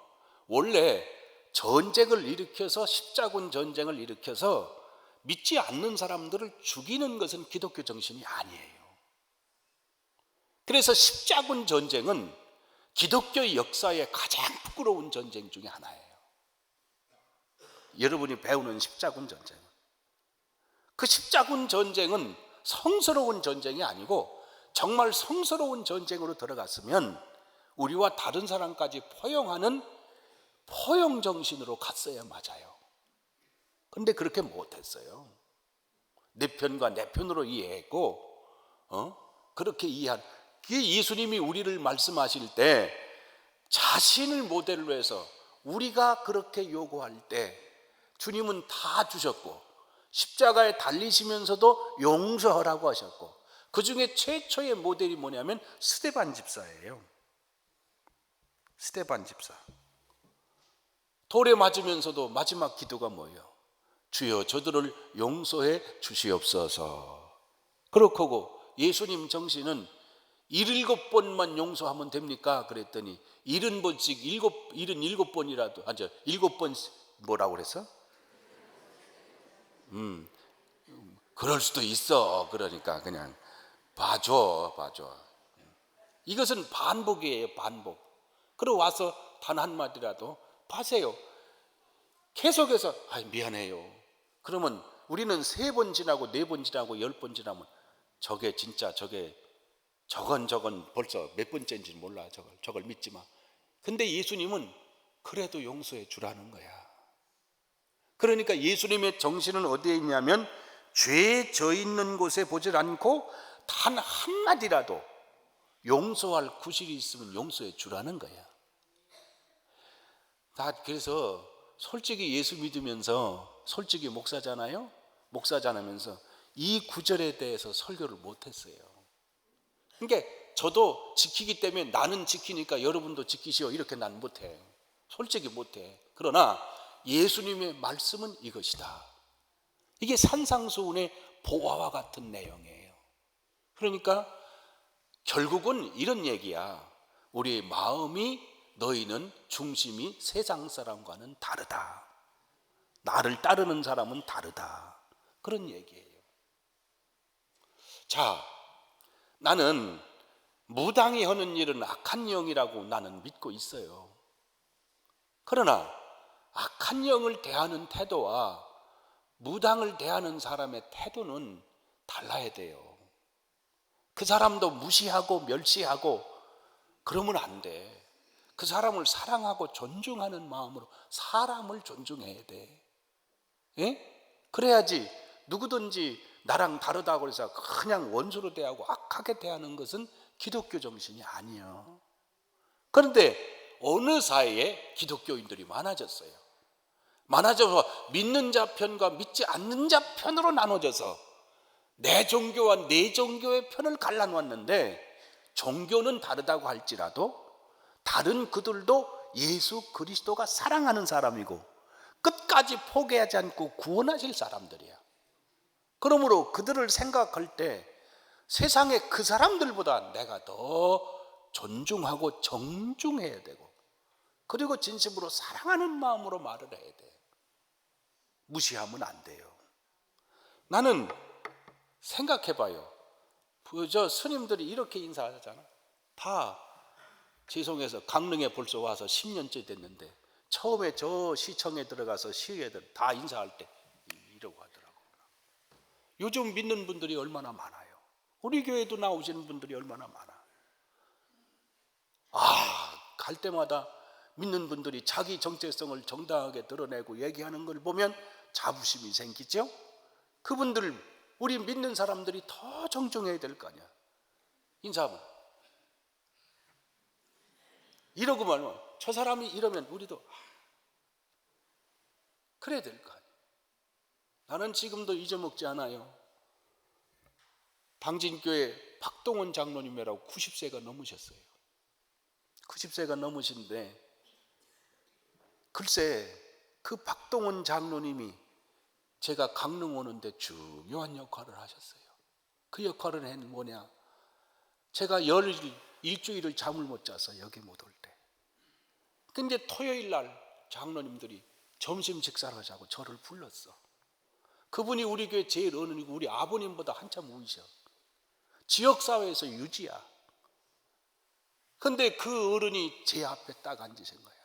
원래 전쟁을 일으켜서, 십자군 전쟁을 일으켜서 믿지 않는 사람들을 죽이는 것은 기독교 정신이 아니에요. 그래서 십자군 전쟁은 기독교 역사의 가장 부끄러운 전쟁 중에 하나예요. 여러분이 배우는 십자군 전쟁, 그 십자군 전쟁은 성스러운 전쟁이 아니고 정말 성스러운 전쟁으로 들어갔으면 우리와 다른 사람까지 포용하는 포용 정신으로 갔어야 맞아요. 그런데 그렇게 못했어요. 내 편과 내 편으로 이해했고, 그렇게 이해한, 그게 예수님이 우리를 말씀하실 때 자신을 모델로 해서 우리가 그렇게 요구할 때 주님은 다 주셨고, 십자가에 달리시면서도 용서하라고 하셨고, 그 중에 최초의 모델이 뭐냐면 스데반 집사예요. 스데반 집사. 돌에 맞으면서도 마지막 기도가 뭐예요? 주여 저들을 용서해 주시옵소서. 그렇고 예수님 정신은 77번만 용서하면 됩니까? 그랬더니 70번씩 77번이라도, 아니 7번 뭐라고 그랬어? 그럴 수도 있어. 그러니까 그냥 봐줘. 이것은 반복이에요, 반복. 그리고 와서 단 한마디라도 파세요. 계속해서 미안해요. 그러면 우리는 3번 지나고 4번 지나고 10번 지나면 저게 진짜 저건 벌써 몇 번째인지 몰라. 저걸 믿지 마. 근데 예수님은 그래도 용서해 주라는 거야. 그러니까 예수님의 정신은 어디에 있냐면 죄 져 있는 곳에 보질 않고 단 한마디라도 용서할 구실이 있으면 용서해 주라는 거야. 그래서 솔직히 예수 믿으면서, 솔직히 목사잖아요. 목사잖으면서 이 구절에 대해서 설교를 못했어요. 그러니까 저도 지키기 때문에 나는 지키니까 여러분도 지키시오, 이렇게 난 못해. 솔직히 못해. 그러나 예수님의 말씀은 이것이다. 이게 산상수훈의 보화와 같은 내용이에요. 그러니까 결국은 이런 얘기야. 우리의 마음이, 너희는 중심이 세상 사람과는 다르다. 나를 따르는 사람은 다르다. 그런 얘기예요. 자, 나는 무당이 하는 일은 악한 영이라고 나는 믿고 있어요. 그러나 악한 영을 대하는 태도와 무당을 대하는 사람의 태도는 달라야 돼요. 그 사람도 무시하고 멸시하고 그러면 안 돼. 그 사람을 사랑하고 존중하는 마음으로 사람을 존중해야 돼. 예? 그래야지. 누구든지 나랑 다르다고 해서 그냥 원수로 대하고 악하게 대하는 것은 기독교 정신이 아니에요. 그런데 어느 사회에 기독교인들이 많아졌어요. 많아져서 믿는 자 편과 믿지 않는 자 편으로 나눠져서 내 종교와 내 종교의 편을 갈라놓았는데, 종교는 다르다고 할지라도 다른 그들도 예수 그리스도가 사랑하는 사람이고 끝까지 포기하지 않고 구원하실 사람들이야. 그러므로 그들을 생각할 때 세상에 그 사람들보다 내가 더 존중하고 정중해야 되고, 그리고 진심으로 사랑하는 마음으로 말을 해야 돼. 무시하면 안 돼요. 나는 생각해봐요. 저 스님들이 이렇게 인사하잖아. 다 지송에서 강릉에 벌써 와서 10년째 됐는데 처음에 저 시청에 들어가서 시의회들 다 인사할 때 이러고 하더라고. 요즘 믿는 분들이 얼마나 많아요. 우리 교회도 나오시는 분들이 얼마나 많아. 갈 때마다 믿는 분들이 자기 정체성을 정당하게 드러내고 얘기하는 걸 보면 자부심이 생기죠. 그분들, 우리 믿는 사람들이 더 정중해야 될 거 아니야. 인사하면 이러고 말면, 저 사람이 이러면 우리도 그래야 될 거 아니야. 나는 지금도 잊어먹지 않아요. 방진교회 박동원 장로님이라고 90세가 넘으셨어요. 90세가 넘으신데 글쎄 그 박동원 장로님이 제가 강릉 오는데 중요한 역할을 하셨어요. 그 역할은 한 뭐냐, 제가 일주일을 잠을 못 자서 여기 못 올 때, 근데 토요일 날 장로님들이 점심 식사를 하자고 저를 불렀어. 그분이 우리 교회 제일 어른이고 우리 아버님보다 한참 우이셔. 지역사회에서 유지야. 근데 그 어른이 제 앞에 딱 앉으신 거야.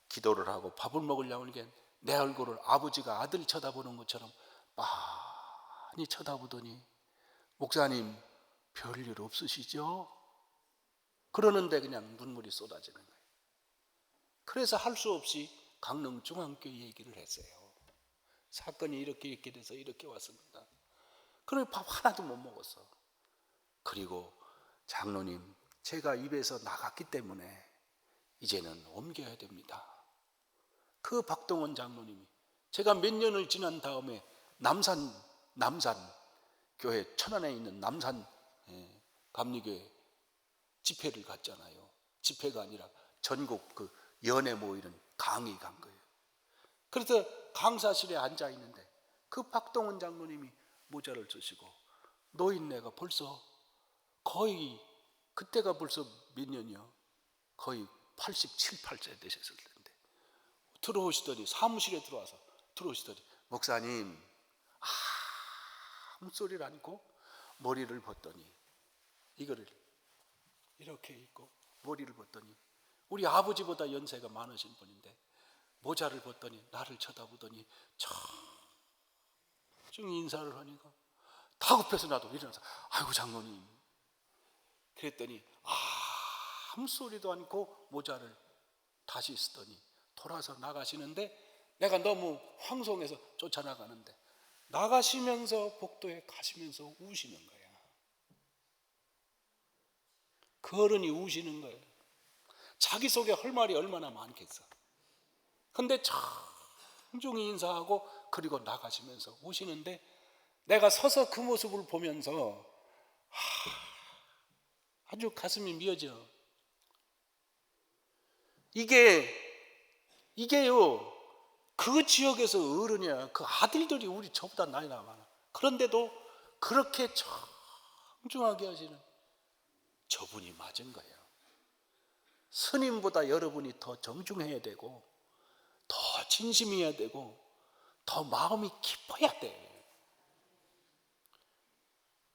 기도를 하고 밥을 먹으려고 하니까 내 얼굴을 아버지가 아들 쳐다보는 것처럼 많이 쳐다보더니, 목사님 별일 없으시죠? 그러는데 그냥 눈물이 쏟아지는 거예요. 그래서 할 수 없이 강릉중앙교회 얘기를 했어요. 사건이 이렇게 돼서 이렇게 왔습니다. 그러니 밥 하나도 못 먹었어. 그리고 장로님, 제가 입에서 나갔기 때문에 이제는 옮겨야 됩니다. 그 박동원 장로님이 제가 몇 년을 지난 다음에 남산 교회 천안에 있는 남산 감리교회 집회를 갔잖아요. 집회가 아니라 전국 그 연회 모이는 강의 간 거예요. 그래서 강사실에 앉아 있는데 그 박동원 장로님이 모자를 쓰시고, 노인네가 벌써 거의, 그때가 벌써 몇 년이요? 거의 87, 8세 되셨을 텐데 들어오시더니, 사무실에 들어오시더니 목사님, 아무 소리를 않고 머리를 벗더니, 이거를 이렇게 입고 머리를 벗더니, 우리 아버지보다 연세가 많으신 분인데 모자를 벗더니 나를 쳐다보더니 쭉 인사를 하니까 다급해서 나도 일어나서 아이고 장로님, 그랬더니 아무 소리도 않고 모자를 다시 쓰더니 돌아서 나가시는데, 내가 너무 황송해서 쫓아나가는데 나가시면서 복도에 가시면서 우시는 거야. 그 어른이 우시는 거예요. 자기 속에 할 말이 얼마나 많겠어. 근데 정중히 인사하고 그리고 나가시면서 우시는데, 내가 서서 그 모습을 보면서 아주 가슴이 미어져. 이게요, 그 지역에서 어른이야. 그 아들들이 우리 저보다 나이가 많아. 그런데도 그렇게 정중하게 하시는 저분이 맞은 거예요. 스님보다 여러분이 더 정중해야 되고, 더 진심이어야 되고, 더 마음이 깊어야 돼.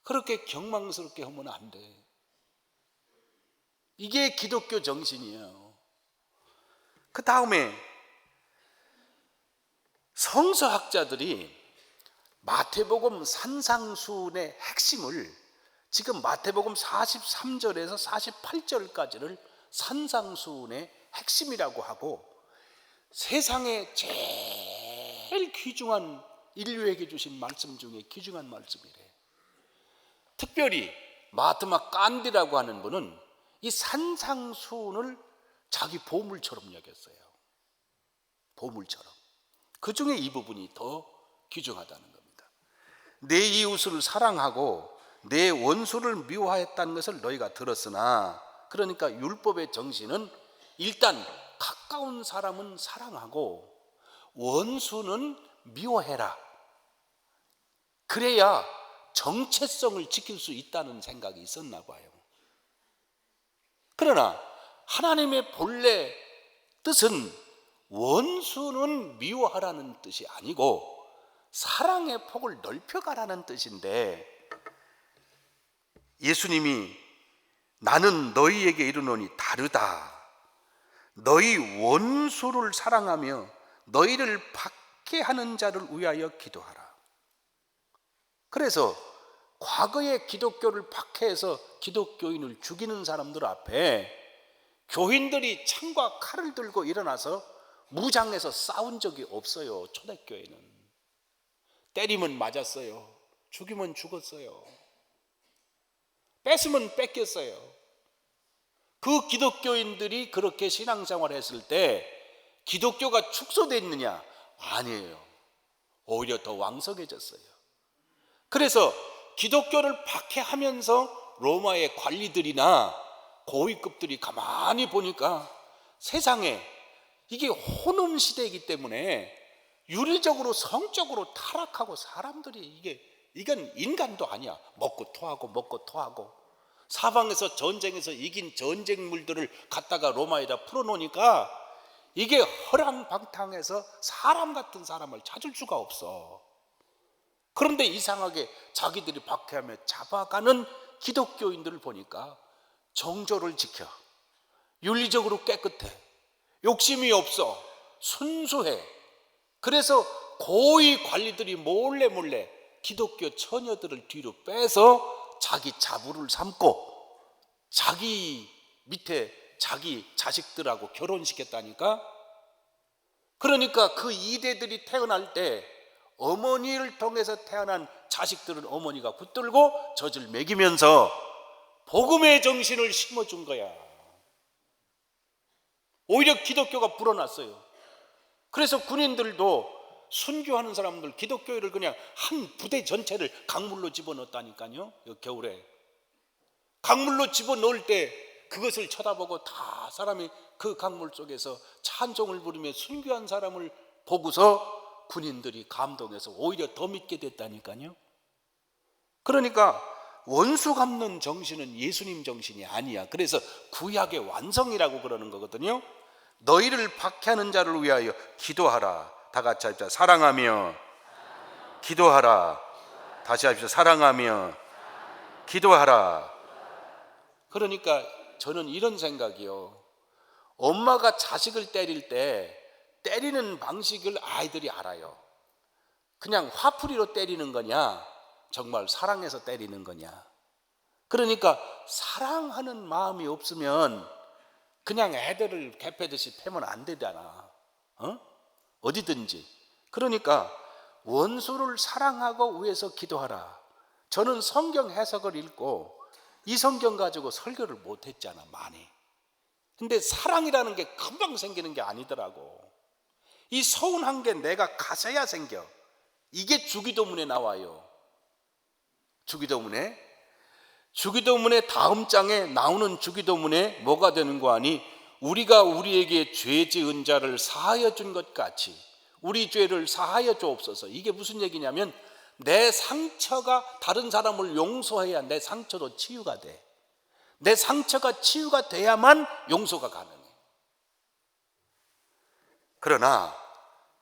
그렇게 경망스럽게 하면 안 돼. 이게 기독교 정신이에요. 그 다음에 성서학자들이 마태복음 산상수훈의 핵심을 지금 마태복음 43절에서 48절까지를 산상수훈의 핵심이라고 하고, 세상에 제일 귀중한, 인류에게 주신 말씀 중에 귀중한 말씀이래. 특별히 마하트마 간디라고 하는 분은 이 산상수훈을 자기 보물처럼 여겼어요. 보물처럼. 그 중에 이 부분이 더 귀중하다는 겁니다. 내 이웃을 사랑하고 내 원수를 미워하였다는 것을 너희가 들었으나, 그러니까 율법의 정신은 일단 가까운 사람은 사랑하고 원수는 미워해라. 그래야 정체성을 지킬 수 있다는 생각이 있었나 봐요. 그러나 하나님의 본래 뜻은 원수는 미워하라는 뜻이 아니고 사랑의 폭을 넓혀가라는 뜻인데, 예수님이 나는 너희에게 이르노니 다르다. 너희 원수를 사랑하며 너희를 박해하는 자를 위하여 기도하라. 그래서 과거의 기독교를 박해해서 기독교인을 죽이는 사람들 앞에 교인들이 창과 칼을 들고 일어나서 무장해서 싸운 적이 없어요. 초대교회는 때리면 맞았어요. 죽이면 죽었어요. 뺏으면 뺏겼어요. 그 기독교인들이 그렇게 신앙생활을 했을 때 기독교가 축소됐느냐? 아니에요. 오히려 더 왕성해졌어요. 그래서 기독교를 박해하면서 로마의 관리들이나 고위급들이 가만히 보니까 세상에 이게 혼음 시대이기 때문에 윤리적으로 성적으로 타락하고 사람들이 이건 인간도 아니야. 먹고 토하고 사방에서 전쟁에서 이긴 전쟁물들을 갖다가 로마에다 풀어놓으니까 이게 허랑방탕해서 사람 같은 사람을 찾을 수가 없어. 그런데 이상하게 자기들이 박해하며 잡아가는 기독교인들을 보니까 정조를 지켜, 윤리적으로 깨끗해, 욕심이 없어, 순수해. 그래서 고위 관리들이 몰래 기독교 처녀들을 뒤로 빼서 자기 자부를 삼고 자기 밑에 자기 자식들하고 결혼시켰다니까. 그러니까 그 이대들이 태어날 때 어머니를 통해서 태어난 자식들은 어머니가 붙들고 젖을 먹이면서 복음의 정신을 심어준 거야. 오히려 기독교가 불어났어요. 그래서 군인들도 순교하는 사람들, 기독교회를 그냥 한 부대 전체를 강물로 집어넣었다니까요. 겨울에 강물로 집어넣을 때 그것을 쳐다보고 다 사람이 그 강물 속에서 찬송을 부르며 순교한 사람을 보고서 군인들이 감동해서 오히려 더 믿게 됐다니까요. 그러니까 원수 갚는 정신은 예수님 정신이 아니야. 그래서 구약의 완성이라고 그러는 거거든요. 너희를 박해하는 자를 위하여 기도하라. 다 같이 합시다. 사랑하며 기도하라. 다시 합시다. 사랑하며 기도하라. 그러니까 저는 이런 생각이요. 엄마가 자식을 때릴 때 때리는 방식을 아이들이 알아요. 그냥 화풀이로 때리는 거냐, 정말 사랑해서 때리는 거냐. 그러니까 사랑하는 마음이 없으면 그냥 애들을 개패듯이 패면 안 되잖아. 어디든지. 그러니까 원수를 사랑하고 위해서 기도하라. 저는 성경 해석을 읽고 이 성경 가지고 설교를 못했잖아, 많이. 근데 사랑이라는 게 금방 생기는 게 아니더라고. 이 서운한 게 내가 가서야 생겨. 이게 주기도문에 나와요. 주기도문에 다음 장에 나오는 주기도문에 뭐가 되는 거 아니? 우리가 우리에게 죄 지은 자를 사하여 준 것 같이 우리 죄를 사하여 주옵소서. 이게 무슨 얘기냐면 내 상처가 다른 사람을 용서해야 내 상처도 치유가 돼. 내 상처가 치유가 돼야만 용서가 가능해. 그러나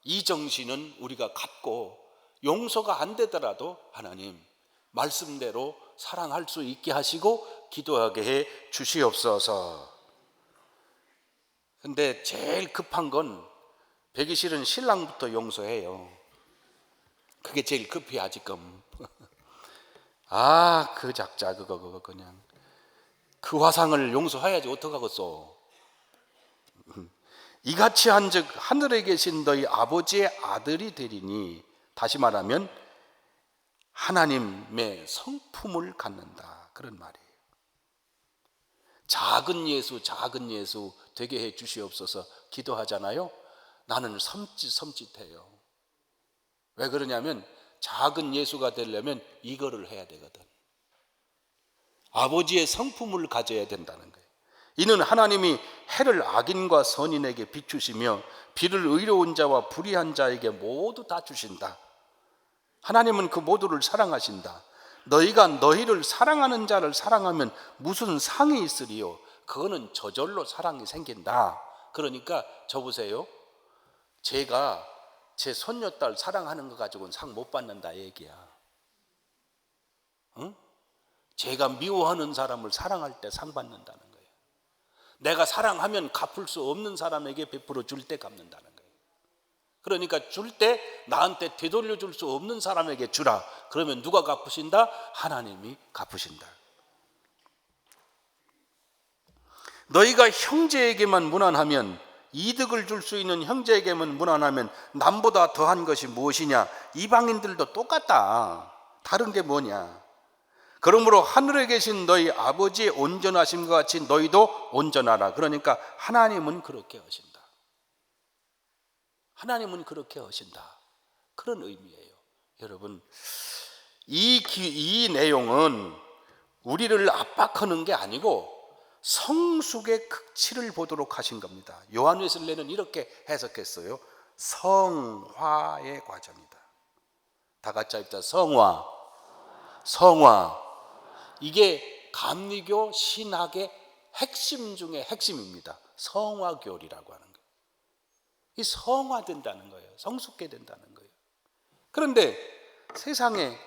이 정신은 우리가 갖고 용서가 안 되더라도 하나님 말씀대로 사랑할 수 있게 하시고 기도하게 해 주시옵소서. 근데 제일 급한 건 배기 싫은 신랑부터 용서해요. 그게 제일 급해야 지금. 아, 그 작자 그거 그냥 그 화상을 용서해야지 어떡하겠어. 이같이 한즉 하늘에 계신 너희 아버지의 아들이 되리니, 다시 말하면 하나님의 성품을 갖는다, 그런 말이에요. 작은 예수 되게 해 주시옵소서 기도하잖아요. 나는 섬찟해요. 왜 그러냐면 작은 예수가 되려면 이거를 해야 되거든. 아버지의 성품을 가져야 된다는 거예요. 이는 하나님이 해를 악인과 선인에게 비추시며 비를 의로운 자와 불의한 자에게 모두 다 주신다. 하나님은 그 모두를 사랑하신다. 너희가 너희를 사랑하는 자를 사랑하면 무슨 상이 있으리요? 그거는 저절로 사랑이 생긴다. 그러니까 저 보세요. 제가 제 손녀딸 사랑하는 거 가지고는 상 못 받는다 얘기야. 응? 제가 미워하는 사람을 사랑할 때 상 받는다는 거예요. 내가 사랑하면 갚을 수 없는 사람에게 베풀어 줄 때 갚는다는 거예요. 그러니까 줄 때 나한테 되돌려 줄 수 없는 사람에게 주라. 그러면 누가 갚으신다? 하나님이 갚으신다. 너희가 형제에게만 무난하면, 이득을 줄 수 있는 형제에게만 무난하면 남보다 더한 것이 무엇이냐? 이방인들도 똑같다. 다른 게 뭐냐? 그러므로 하늘에 계신 너희 아버지의 온전하심과 같이 너희도 온전하라. 그러니까 하나님은 그렇게 하신다. 하나님은 그렇게 하신다. 그런 의미예요. 여러분, 이 내용은 우리를 압박하는 게 아니고 성숙의 극치를 보도록 하신 겁니다. 요한 웨슬레는 이렇게 해석했어요. 성화의 과정이다. 다 같이 합시다. 성화. 이게 감리교 신학의 핵심 중에 핵심입니다. 성화교리라고 하는 거예요. 이 성화된다는 거예요. 성숙해 된다는 거예요. 그런데 세상에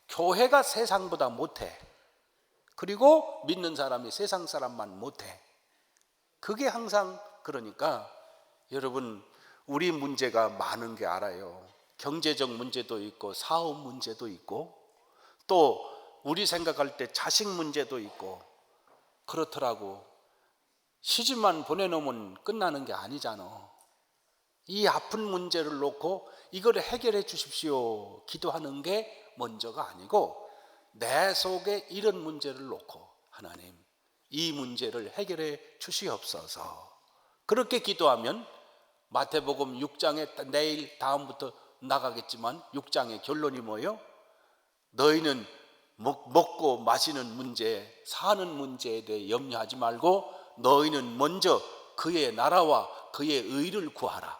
교회가 세상보다 못해. 그리고 믿는 사람이 세상 사람만 못해. 그게 항상, 그러니까 여러분, 우리 문제가 많은 게 알아요. 경제적 문제도 있고 사업 문제도 있고 또 우리 생각할 때 자식 문제도 있고 그렇더라고. 시집만 보내놓으면 끝나는 게 아니잖아. 이 아픈 문제를 놓고 이걸 해결해 주십시오 기도하는 게 먼저가 아니고, 내 속에 이런 문제를 놓고 하나님 이 문제를 해결해 주시옵소서. 그렇게 기도하면 마태복음 6장에 내일 다음부터 나가겠지만 6장의 결론이 뭐예요? 너희는 먹고 마시는 문제, 사는 문제에 대해 염려하지 말고 너희는 먼저 그의 나라와 그의 의를 구하라.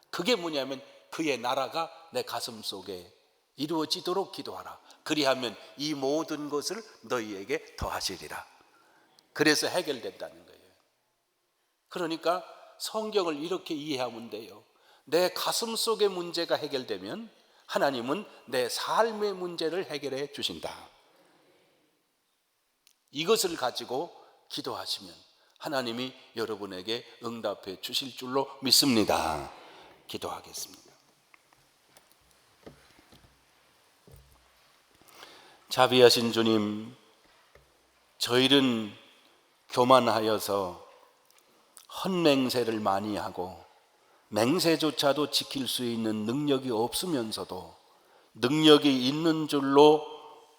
그게 뭐냐면 그의 나라가 내 가슴 속에 이루어지도록 기도하라. 그리하면 이 모든 것을 너희에게 더하시리라. 그래서 해결된다는 거예요. 그러니까 성경을 이렇게 이해하면 돼요. 내 가슴 속의 문제가 해결되면 하나님은 내 삶의 문제를 해결해 주신다. 이것을 가지고 기도하시면 하나님이 여러분에게 응답해 주실 줄로 믿습니다. 기도하겠습니다. 자비하신 주님, 저희는 교만하여서 헛맹세를 많이 하고 맹세조차도 지킬 수 있는 능력이 없으면서도 능력이 있는 줄로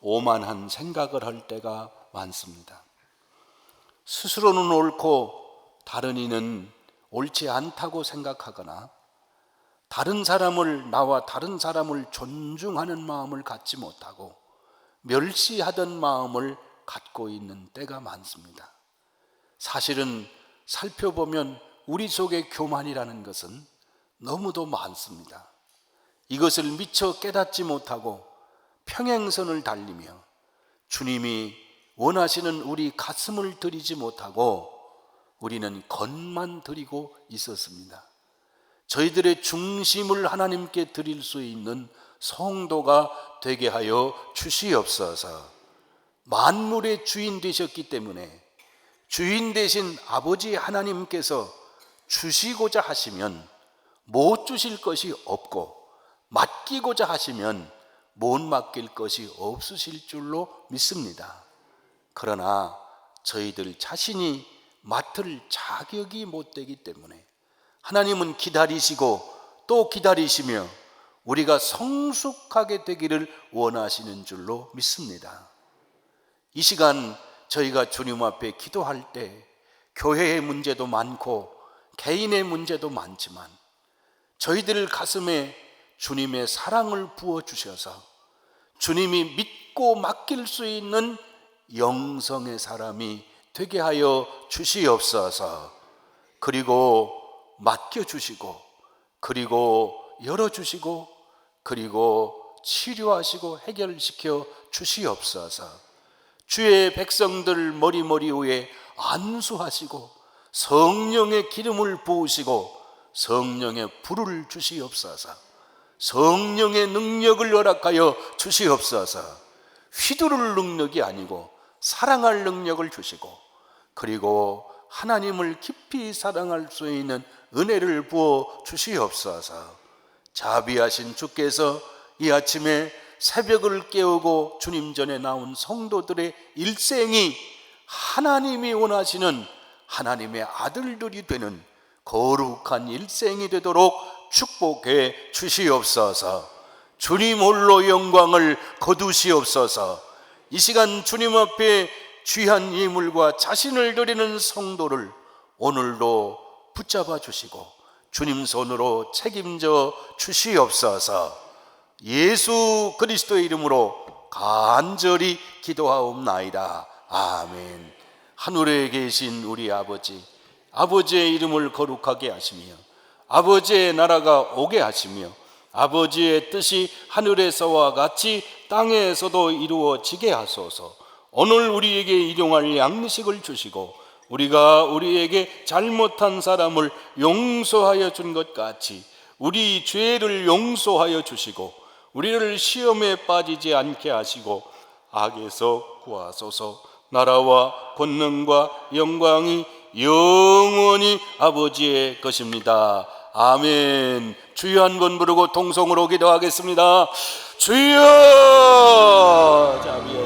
오만한 생각을 할 때가 많습니다. 스스로는 옳고 다른 이는 옳지 않다고 생각하거나 나와 다른 사람을 존중하는 마음을 갖지 못하고 멸시하던 마음을 갖고 있는 때가 많습니다. 사실은 살펴보면 우리 속의 교만이라는 것은 너무도 많습니다. 이것을 미처 깨닫지 못하고 평행선을 달리며 주님이 원하시는 우리 가슴을 드리지 못하고 우리는 겉만 드리고 있었습니다. 저희들의 중심을 하나님께 드릴 수 있는 성도가 되게 하여 주시옵소서. 만물의 주인 되셨기 때문에 주인 되신 아버지 하나님께서 주시고자 하시면 못 주실 것이 없고 맡기고자 하시면 못 맡길 것이 없으실 줄로 믿습니다. 그러나 저희들 자신이 맡을 자격이 못 되기 때문에 하나님은 기다리시고 또 기다리시며 우리가 성숙하게 되기를 원하시는 줄로 믿습니다. 이 시간 저희가 주님 앞에 기도할 때 교회의 문제도 많고 개인의 문제도 많지만 저희들 가슴에 주님의 사랑을 부어주셔서 주님이 믿고 맡길 수 있는 영성의 사람이 되게 하여 주시옵소서. 그리고 맡겨주시고 그리고 열어주시고 그리고 치료하시고 해결시켜 주시옵소서. 주의 백성들 머리 위에 안수하시고 성령의 기름을 부으시고 성령의 불을 주시옵소서. 성령의 능력을 허락하여 주시옵소서. 휘두를 능력이 아니고 사랑할 능력을 주시고 그리고 하나님을 깊이 사랑할 수 있는 은혜를 부어 주시옵소서. 자비하신 주께서 이 아침에 새벽을 깨우고 주님 전에 나온 성도들의 일생이 하나님이 원하시는 하나님의 아들들이 되는 거룩한 일생이 되도록 축복해 주시옵소서. 주님 홀로 영광을 거두시옵소서. 이 시간 주님 앞에 귀한 예물과 자신을 드리는 성도를 오늘도 붙잡아 주시고 주님 손으로 책임져 주시옵소서. 예수 그리스도의 이름으로 간절히 기도하옵나이다. 아멘. 하늘에 계신 우리 아버지, 아버지의 이름을 거룩하게 하시며 아버지의 나라가 오게 하시며 아버지의 뜻이 하늘에서와 같이 땅에서도 이루어지게 하소서. 오늘 우리에게 일용할 양식을 주시고 우리가 우리에게 잘못한 사람을 용서하여 준 것 같이 우리 죄를 용서하여 주시고 우리를 시험에 빠지지 않게 하시고 악에서 구하소서. 나라와 권능과 영광이 영원히 아버지의 것입니다. 아멘. 주여 한 번 부르고 통성으로 기도하겠습니다. 주여. 자비하시고